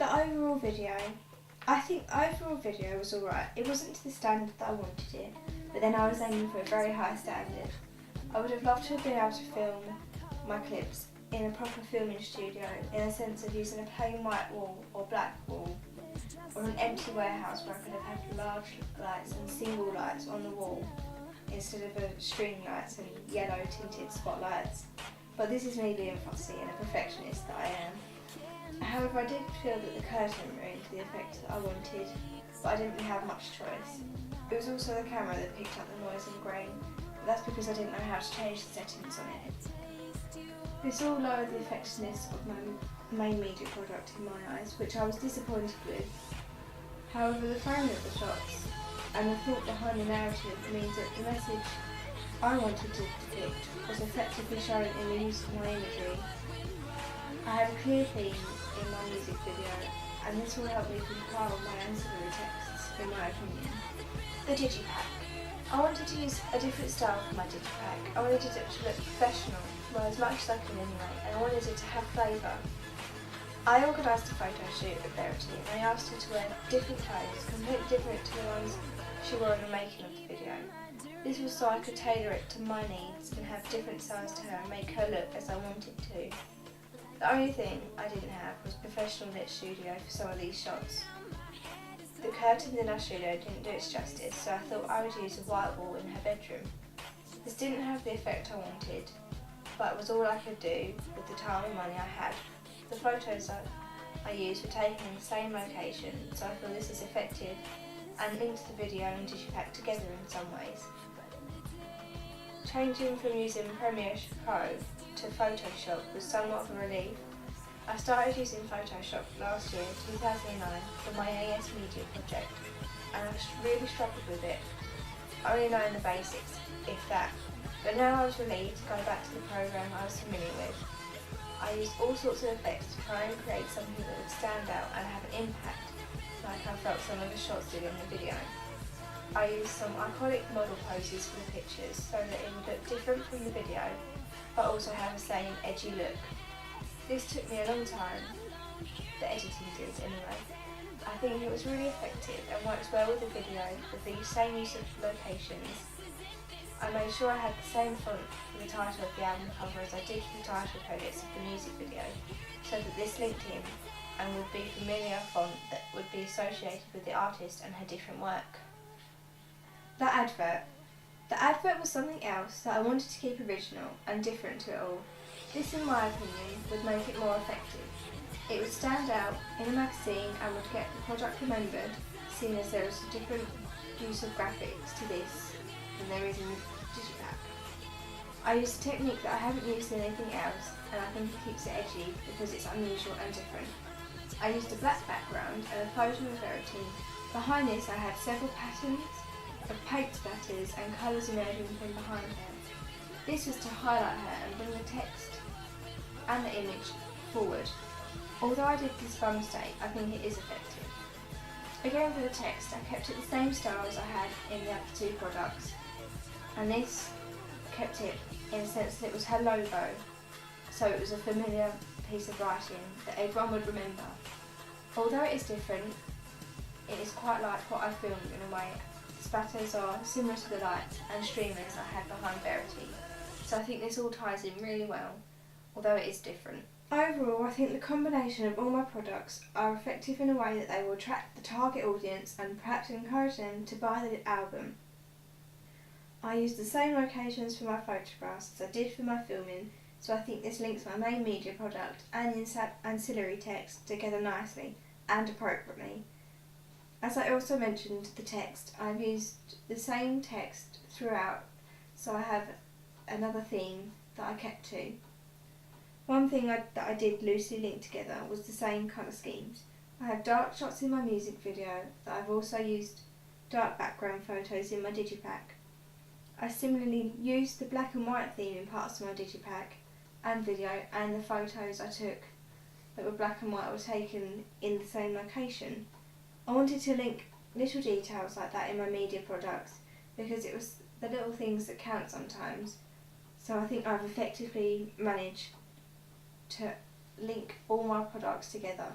The overall video. I think the overall video was alright. It wasn't to the standard that I wanted it, but then I was aiming for a very high standard. I would have loved to have been able to film my clips in a proper filming studio, in a sense of using a plain white wall or black wall, or an empty warehouse where I could have had large lights and single lights on the wall instead of string lights and yellow tinted spotlights. But this is me being fussy and a perfectionist that I am. However, I did feel that the curtain ruined the effect that I wanted, but I didn't really have much choice. It was also the camera that picked up the noise and grain, but that's because I didn't know how to change the settings on it. This all lowered the effectiveness of my main media product in my eyes, which I was disappointed with. However, the framing of the shots and the thought behind the narrative means that the message I wanted to depict was effectively shown in the use of my imagery. I had a clear theme in my music video, and this will help me compile my ancillary texts, in my opinion. The Digipack. I wanted to use a different style for my Digipack. I wanted it to look professional, well, as much as I can anyway, and I wanted it to have flavour. I organised a photo shoot at Verity and I asked her to wear different clothes, completely different to the ones she wore in the making of the video. This was so I could tailor it to my needs and have different styles to her and make her look as I wanted to. The only thing I didn't have was professional lit studio for some of these shots. The curtains in our studio didn't do its justice, so I thought I would use a white wall in her bedroom. This didn't have the effect I wanted, but it was all I could do with the time and money I had. The photos I used were taken in the same location, so I feel this is effective and links the video and Digipack together in some ways. Changing from using Premiere Pro to Photoshop was somewhat of a relief. I started using Photoshop last year, 2009, for my AS Media project, and I really struggled with it, only knowing the basics, if that. But now I was relieved to go back to the program I was familiar with. I used all sorts of effects to try and create something that would stand out and have an impact, like I felt some of the shots did in the video. I used some iconic model poses for the pictures so that it would look different from the video, but also have the same edgy look. This took me a long time, the editing did anyway. I think it was really effective and works well with the video with the same use of locations. I made sure I had the same font for the title of the album cover as I did for the title credits of the music video, so that this linked in and would be a familiar font that would be associated with the artist and her different work. The advert. The advert was something else that I wanted to keep original and different to it all. This, in my opinion, would make it more effective. It would stand out in a magazine and would get the product remembered, seeing as there is a different use of graphics to this than there is in the Digipack. I used a technique that I haven't used in anything else, and I think it keeps it edgy because it's unusual and different. I used a black background and a photo of Verity. Behind this I had several patterns of paint splatters and colours emerging from behind her. This was to highlight her and bring the text and the image forward. Although I did this by mistake, I think it is effective. Again, for the text, I kept it the same style as I had in the other two products, and this kept it in the sense that it was her logo, so it was a familiar piece of writing that everyone would remember. Although it is different, it is quite like what I filmed in a way. The splatters are similar to the lights and streamers I had behind Verity, so I think this all ties in really well, although it is different. Overall, I think the combination of all my products are effective in a way that they will attract the target audience and perhaps encourage them to buy the album. I used the same locations for my photographs as I did for my filming, so I think this links my main media product and ancillary text together nicely and appropriately. As I also mentioned the text, I've used the same text throughout, so I have another theme that I kept to. One thing that I did loosely link together was the same colour schemes. I have dark shots in my music video that I've also used dark background photos in my Digipack. I similarly used the black and white theme in parts of my Digipack and video, and the photos I took that were black and white were taken in the same location. I wanted to link little details like that in my media products because it was the little things that count sometimes. So I think I've effectively managed to link all my products together.